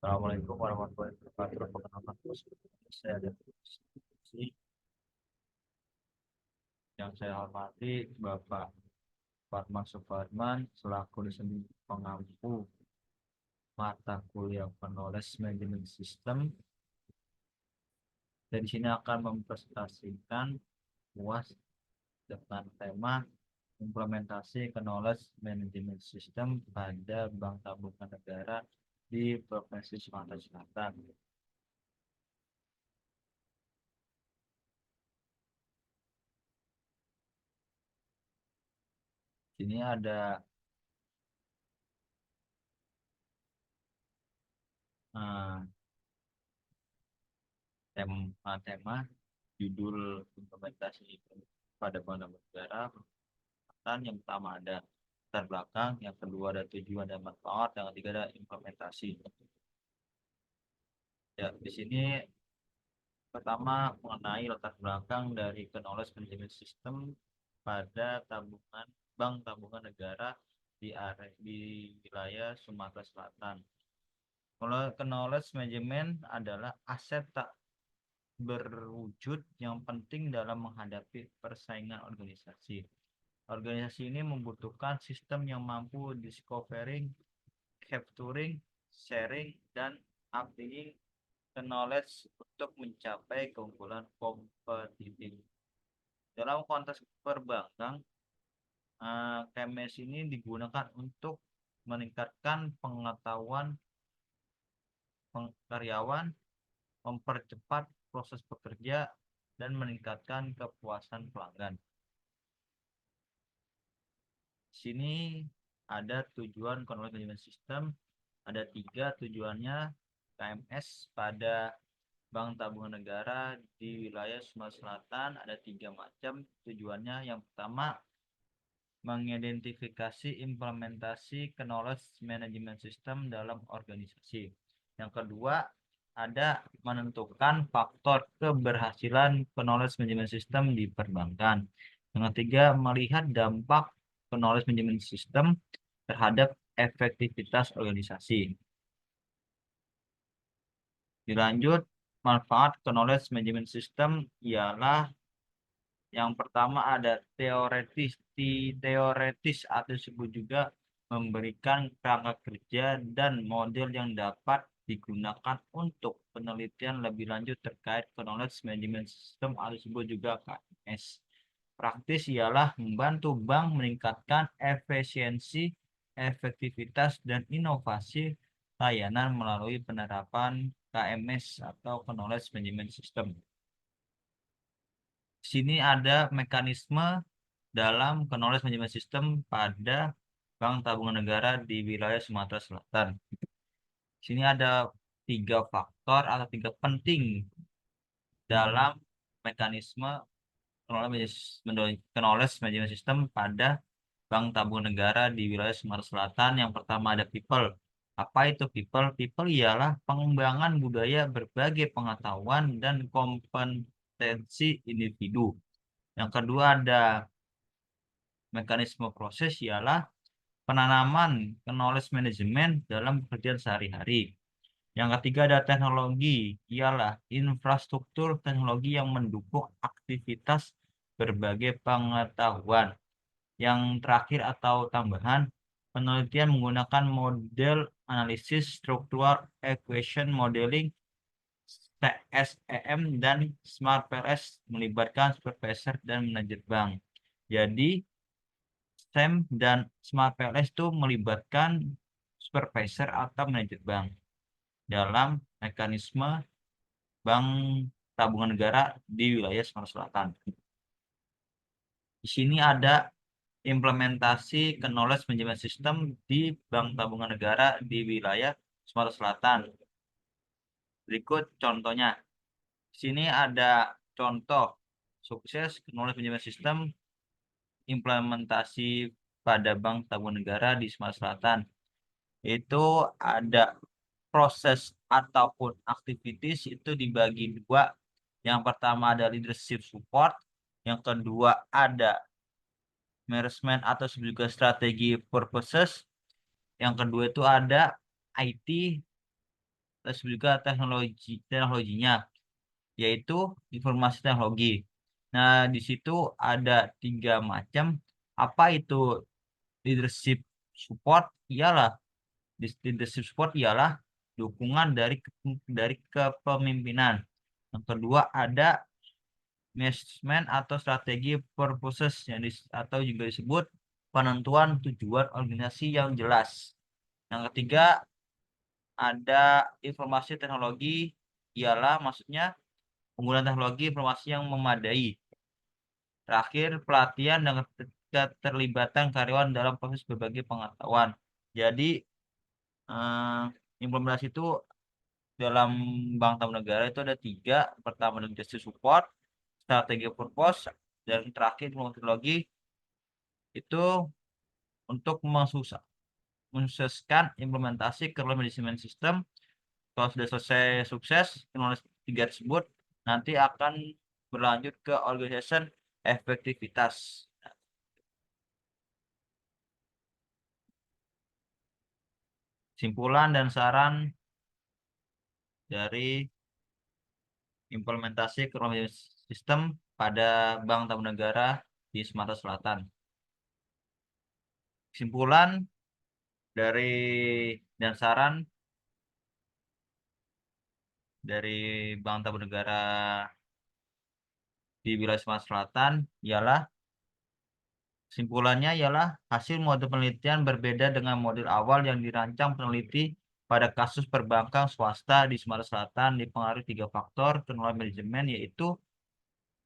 Assalamualaikum warahmatullahi wabarakatuh. Perkenalkan, saya ada yang saya hormati Bapak Fatman Suparman selaku dosen pengampu mata kuliah Knowledge Management System. Dan di sini akan mempresentasikan UAS dengan tema implementasi Knowledge Management System pada Bank Tabungan Negara di Provinsi Sumatera Selatan. Sini ada tema judul implementasi pada Bank Negara. Yang pertama ada latar belakang, yang kedua ada tujuan dan manfaat, yang ketiga ada implementasi. Ya, di sini pertama mengenai latar belakang dari Knowledge Management System pada Bank Tabungan Negara di wilayah Sumatera Selatan. Knowledge Management adalah aset tak berwujud yang penting dalam menghadapi persaingan organisasi. Organisasi ini membutuhkan sistem yang mampu discovering, capturing, sharing, dan applying knowledge untuk mencapai keunggulan kompetitif. Dalam konteks perbankan, KMS ini digunakan untuk meningkatkan pengetahuan karyawan, mempercepat proses bekerja, dan meningkatkan kepuasan pelanggan. Di sini ada tujuan Knowledge Management System, ada 3 tujuannya KMS pada Bank Tabungan Negara di wilayah Sumatera Selatan. Ada 3 macam tujuannya. Yang pertama, mengidentifikasi implementasi Knowledge Management System dalam organisasi. Yang kedua, ada menentukan faktor keberhasilan Knowledge Management System di perbankan. Yang ketiga, melihat dampak Knowledge Management System terhadap efektivitas organisasi. Dilanjut, manfaat Knowledge Management System ialah yang pertama ada teoretis atau disebut juga memberikan kerangka kerja dan model yang dapat digunakan untuk penelitian lebih lanjut terkait Knowledge Management System atau disebut juga KMS. Praktis ialah membantu bank meningkatkan efisiensi, efektivitas, dan inovasi layanan melalui penerapan KMS atau Knowledge Management System. Di sini ada mekanisme dalam Knowledge Management System pada Bank Tabungan Negara di wilayah Sumatera Selatan. Di sini ada 3 faktor atau 3 penting dalam mekanisme Knowledge Management System pada Bank Tabungan Negara di wilayah Sumatera Selatan. Yang pertama ada people. Apa itu people? People ialah pengembangan budaya berbagai pengetahuan dan kompetensi individu. Yang kedua ada mekanisme proses ialah penanaman knowledge management dalam pekerjaan sehari-hari. Yang ketiga ada teknologi, ialah infrastruktur teknologi yang mendukung aktivitas berbagai pengetahuan. Yang terakhir atau tambahan, penelitian menggunakan model analisis struktural equation modeling SEM dan Smart PLS melibatkan supervisor dan manajer bank. Jadi SEM dan Smart PLS itu melibatkan supervisor atau manajer bank dalam mekanisme Bank Tabungan Negara di wilayah Sumatera Selatan. Di sini ada implementasi Knowledge Management System di Bank Tabungan Negara di wilayah Sumatera Selatan. Berikut contohnya. Di sini ada contoh sukses Knowledge Management System implementasi pada Bank Tabungan Negara di Sumatera Selatan. Itu ada proses ataupun activities itu dibagi 2. Yang pertama ada leadership support, yang kedua ada management atau juga strategi purposes, yang kedua itu ada IT terus juga teknologinya, yaitu informasi teknologi. Nah, di situ ada 3 macam. Apa itu leadership support? Ialah leadership support ialah dukungan dari kepemimpinan. Yang kedua ada management atau strategi purposes atau juga disebut penentuan tujuan organisasi yang jelas. Yang ketiga ada informasi teknologi, ialah maksudnya penggunaan teknologi informasi yang memadai. Terakhir, pelatihan dan keterlibatan karyawan dalam proses berbagi pengetahuan. Jadi, implementasi itu dalam Bank Tamu Negara itu ada 3. Pertama, leadership support, strategi purpose, dan terakhir teknologi itu untuk mensukseskan implementasi kernel management system. Kalau sudah selesai sukses teknologi 3 tersebut, nanti akan berlanjut ke organization efektivitas. Simpulan dan saran dari implementasi kernel system pada Bank Tamu Negara di Sumatera Selatan. Kesimpulan dari dan saran dari Bank Tamu Negara di wilayah Sumatera Selatan ialah kesimpulannya ialah hasil model penelitian berbeda dengan model awal yang dirancang peneliti pada kasus perbankan swasta di Sumatera Selatan dipengaruhi 3 faktor kernel manajemen, yaitu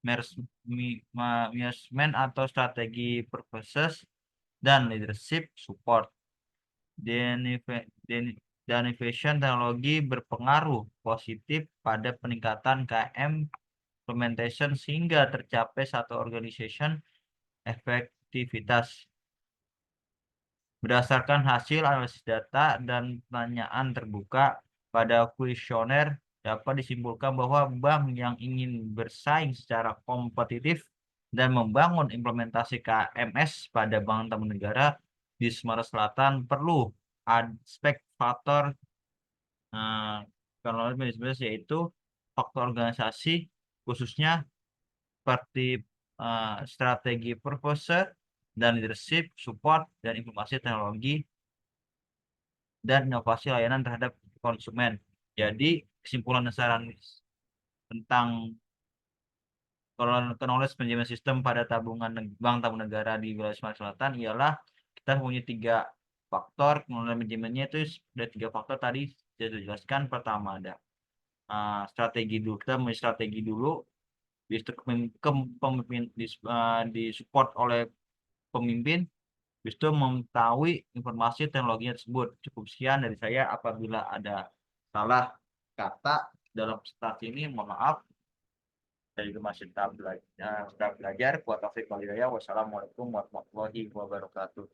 management atau strategi purposes dan leadership support. Innovation teknologi berpengaruh positif pada peningkatan KM implementation sehingga tercapai satu organization efektivitas. Berdasarkan hasil analisis data dan pertanyaan terbuka pada kuesioner, dapat disimpulkan bahwa bank yang ingin bersaing secara kompetitif dan membangun implementasi KMS pada Bank Tamu Negara di Sumatera Selatan perlu aspek faktor teknologi manajemen, yaitu faktor organisasi khususnya seperti strategi purpose dan leadership support dan informasi teknologi dan inovasi layanan terhadap konsumen. Jadi kesimpulan dan saran tentang knowledge management system pada Bank Tabungan Negara di wilayah Sumatera Selatan ialah kita punya 3 faktor. Knowledge manajemennya itu ada 3 faktor tadi sudah dijelaskan. Pertama ada strategi dulu, kita memilih strategi dulu, pemimpin disupport oleh pemimpin, itu mengetahui informasi teknologinya tersebut. Cukup sekian dari saya. Apabila ada salah kata dalam start ini, mohon maaf. Saya juga masih sedang belajar. Wa taufiq wal hidayah. Wassalamualaikum warahmatullahi wabarakatuh.